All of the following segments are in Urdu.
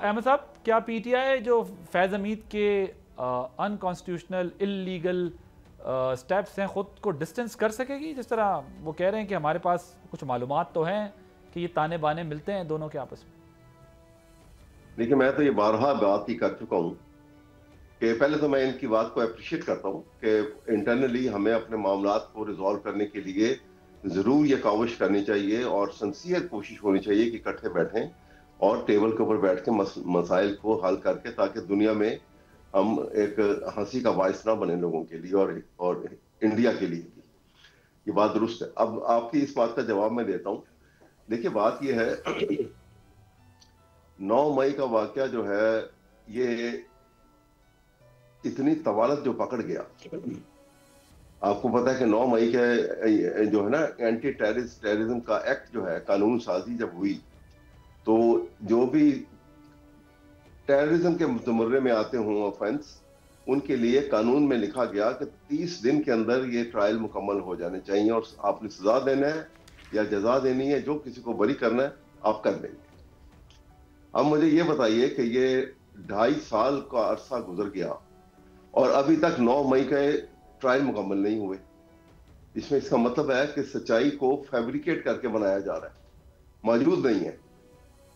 احمد صاحب کیا پی ٹی آئی جو فیض حمید کے انکانسٹیٹیوشنل اللیگل سٹیپس ہیں خود کو ڈسٹنس کر سکے گی؟ جس طرح وہ کہہ رہے ہیں کہ ہمارے پاس کچھ معلومات تو ہیں کہ یہ تانے بانے ملتے ہیں دونوں کے آپس میں. دیکھیں میں تو یہ بارہا بات ہی کر چکا ہوں کہ پہلے تو میں ان کی بات کو اپریشیٹ کرتا ہوں کہ انٹرنلی ہمیں اپنے معاملات کو ریزالو کرنے کے لیے ضرور یہ کاوش کرنی چاہیے اور سنسیئر کوشش ہونی چاہیے کہ اکٹھے بیٹھیں اور ٹیبل کے اوپر بیٹھ کے مسائل کو حل کر کے تاکہ دنیا میں ہم ایک ہنسی کا باعث نہ بنے لوگوں کے لیے اور انڈیا کے لیے بھی. یہ بات درست ہے. اب آپ کی اس بات کا جواب میں دیتا ہوں. دیکھیے بات یہ ہے 9 مئی کا واقعہ جو ہے یہ اتنی طوالت جو پکڑ گیا. آپ کو پتا ہے کہ 9 مئی کے جو ہے نا اینٹی ٹیررزم کا ایکٹ جو ہے قانون سازی جب ہوئی تو جو بھی ٹیررزم کے زمرے میں آتے ہوں آفینس ان کے لیے قانون میں لکھا گیا کہ 30 دن کے اندر یہ ٹرائل مکمل ہو جانے چاہیے اور آپ نے سزا دینا ہے یا جزا دینی ہے جو کسی کو بری کرنا ہے آپ کر دیں گے. اب مجھے یہ بتائیے کہ یہ 2.5 سال کا عرصہ گزر گیا اور ابھی تک 9 مئی کے ٹرائل مکمل نہیں ہوئے. اس میں اس کا مطلب ہے کہ سچائی کو فیبریکیٹ کر کے بنایا جا رہا ہے, موجود نہیں ہے.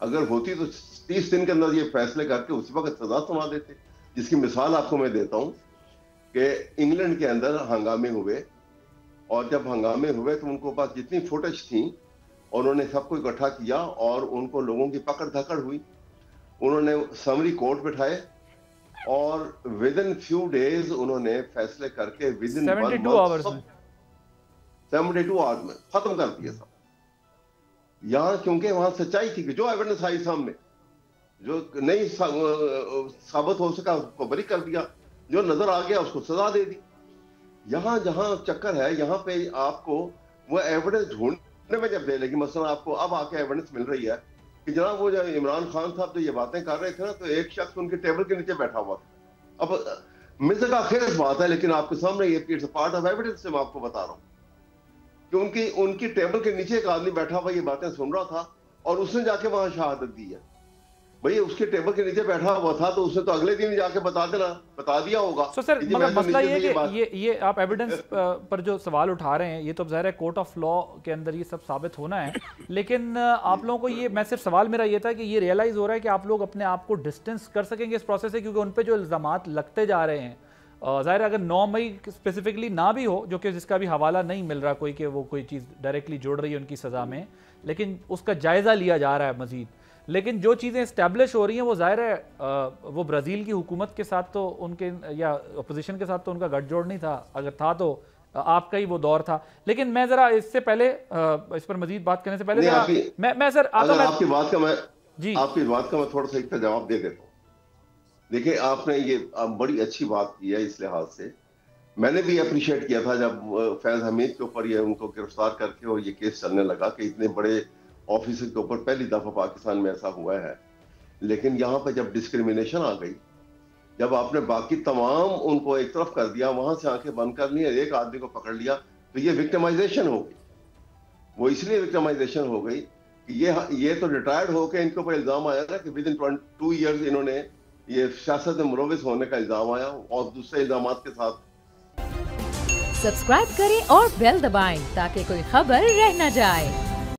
اگر ہوتی تو 30 دن کے اندر یہ فیصلے کر کے اسی وقت سزا سنا دیتے. جس کی مثال آپ کو میں دیتا ہوں کہ انگلینڈ کے اندر ہنگامے ہوئے اور جب ہنگامے ہوئے تو ان کو پاس جتنی فوٹیج تھیں انہوں نے سب کو اکٹھا کیا اور ان کو لوگوں کی پکڑ دھکڑ ہوئی. انہوں نے سمری کورٹ بٹھائے اور ودن فیو ڈیز انہوں نے فیصلے کر کے ودن 72 آورز میں ختم کر دیا سب. یہاں کیونکہ وہاں سچائی تھی کہ جو ایویڈنس آئی سامنے جو نہیں ثابت ہو سکا اس کو بری کر دیا, جو نظر آ گیا اس کو سزا دے دی. یہاں جہاں چکر ہے یہاں پہ آپ کو وہ ایویڈنس ڈھونڈنے میں جب دے لگی, مثلا آپ کو اب آ کے ایویڈنس مل رہی ہے کہ جناب وہ جو عمران خان صاحب جو یہ باتیں کر رہے تھے نا تو ایک شخص ان کے ٹیبل کے نیچے بیٹھا ہوا تھا. اب مزے کا خیز بات ہے لیکن آپ کے سامنے یہ پارٹ آف ایویڈنس سے میں آپ کو بتا رہا ہوں کہ ان کی ٹیبل کے نیچے ایک آدمی بیٹھا ہوا یہ باتیں سن رہا تھا اور اس نے جا کے وہاں شہادت دی ہے. بھئی اس کے ٹیبل کے نیچے بیٹھا ہوا تھا تو اس نے تو اگلے دن جا کے بتا دیا ہوگا. سر مگر مسئلہ یہ ہے کہ یہ آپ ایویڈنس پر جو سوال اٹھا رہے ہیں یہ تو ظاہر ہے کورٹ آف لا کے اندر یہ سب ثابت ہونا ہے, لیکن آپ لوگوں کو یہ میں صرف سوال میرا یہ تھا کہ یہ ریئلائز ہو رہا ہے کہ آپ لوگ اپنے آپ کو ڈسٹنس کر سکیں گے اس پروسیس سے, کیونکہ ان پہ جو الزامات لگتے جا رہے ہیں ظاہر اگر 9 مئی اسپیسیفکلی نہ بھی ہو جو کہ جس کا بھی حوالہ نہیں مل رہا کوئی کہ وہ کوئی چیز ڈائریکٹلی جوڑ رہی ہے ان کی سزا میں, لیکن اس کا جائزہ لیا جا رہا ہے مزید. لیکن جو چیزیں اسٹیبلش ہو رہی ہیں وہ ظاہر ہے وہ برازیل کی حکومت کے ساتھ تو ان کے یا اپوزیشن کے ساتھ تو ان کا گٹھ جوڑ نہیں تھا, اگر تھا تو آپ کا ہی وہ دور تھا. لیکن میں ذرا اس سے پہلے اس پر مزید بات کرنے سے پہلے میں سر آپ کی بات کا میں تھوڑا سا ایک جواب دے دیتا ہوں. دیکھیں آپ نے یہ بڑی اچھی بات کی ہے اس لحاظ سے. میں نے بھی اپریشیٹ کیا تھا جب فیض حمید کے اوپر یہ ان کو گرفتار کر کے اور یہ کیس چلنے لگا کہ اتنے بڑے آفیسر کے اوپر پہلی دفعہ پاکستان میں ایسا ہوا ہے. لیکن یہاں پہ جب ڈسکریمنیشن آ گئی, جب آپ نے باقی تمام ان کو ایک طرف کر دیا, وہاں سے آنکھیں بند کر لی, ایک آدمی کو پکڑ لیا, تو یہ وکٹمائزیشن ہو گئی. وہ اس لیے وکٹمائزیشن ہو گئی کہ یہ تو ریٹائرڈ ہو کے ان کے اوپر الزام آیا تھا کہ ود ان 2 ایئرز انہوں نے یہ سیاست میں ملوث ہونے کا الزام آیا اور دوسرے الزامات کے ساتھ. سبسکرائب کریں اور بیل دبائیں تاکہ کوئی خبر رہ نہ جائے.